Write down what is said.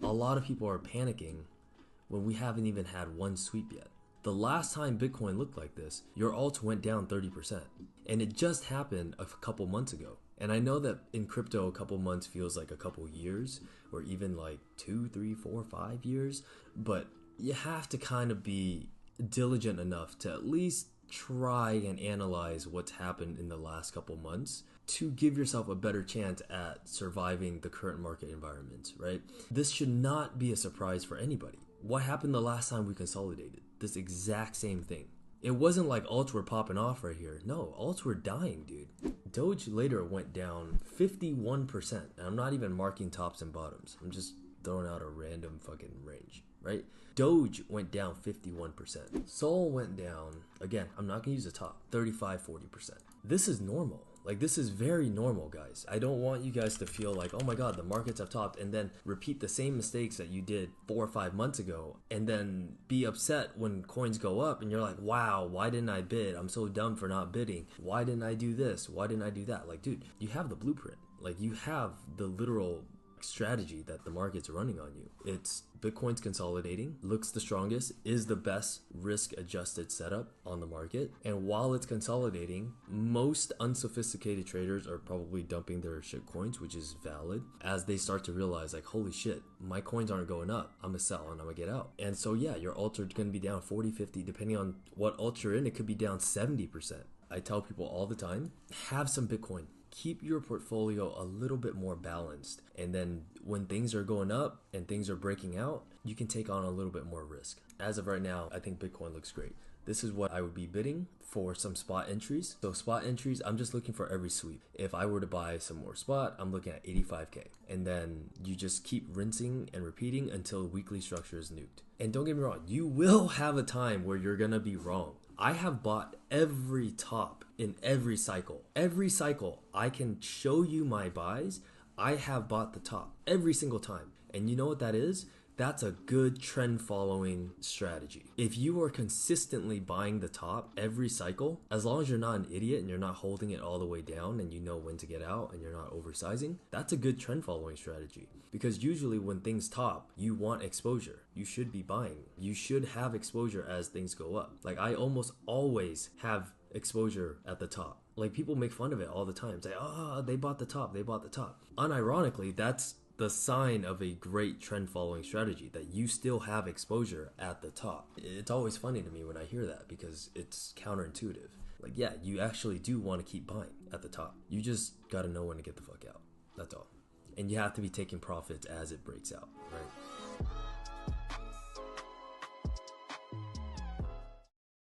A lot of people are panicking when we haven't even had one sweep yet. The last time Bitcoin looked like this, your alt went down 30%. And it just happened a couple months ago. And I know that in crypto, a couple months feels like a couple years, or even like 2, 3, 4, 5 years. But you have to kind of be diligent enough to at least try and analyze what's happened in the last couple months to give yourself a better chance at surviving the current market environment, right? This should not be a surprise for anybody. What happened the last time we consolidated? This exact same thing. It wasn't like alts were popping off right here. No, alts were dying, dude. Doge later went down 51%. And I'm not even marking tops and bottoms. I'm just throwing out a random fucking range, right? Doge went down 51%. Sol went down, again, I'm not gonna use the top, 35-40%. This is normal. Like, this is very normal, guys. I don't want you guys to feel like, oh my god, the markets have topped, and then repeat the same mistakes that you did 4 or 5 months ago, and then be upset when coins go up, and you're like, wow, why didn't I bid? I'm so dumb for not bidding. Why didn't I do this? Why didn't I do that? Like, dude, you have the blueprint. Like, you have the literal strategy that the market's running on you. It's Bitcoin's consolidating, looks the strongest, is the best risk adjusted setup on the market. And while it's consolidating, most unsophisticated traders are probably dumping their shit coins, which is valid, as they start to realize like, holy shit, my coins aren't going up. I'm gonna sell and I'm gonna get out. And so yeah, your alt are gonna be down 40, 50, depending on what alt you're in, it could be down 70%. I tell people all the time, have some Bitcoin. Keep your portfolio a little bit more balanced, and then when things are going up and things are breaking out, you can take on a little bit more risk. As of right now, I think Bitcoin looks great. This is what I would be bidding for some spot entries. So spot entries, I'm just looking for every sweep. If I were to buy some more spot, I'm looking at 85K. And then you just keep rinsing and repeating until weekly structure is nuked. And don't get me wrong, you will have a time where you're gonna be wrong. I have bought every top in every cycle. Every cycle, I can show you my buys. I have bought the top every single time. And you know what that is? That's a good trend following strategy. If you are consistently buying the top every cycle, as long as you're not an idiot and you're not holding it all the way down and you know when to get out and you're not oversizing, that's a good trend following strategy. Because usually when things top, you want exposure. You should be buying. You should have exposure as things go up. Like, I almost always have exposure at the top. Like, people make fun of it all the time. Say, oh, they bought the top, they bought the top. Unironically, that's the sign of a great trend following strategy, that you still have exposure at the top. It's always funny to me when I hear that because it's counterintuitive. Like, yeah, you actually do want to keep buying at the top. You just got to know when to get the fuck out. That's all. And you have to be taking profits as it breaks out, right?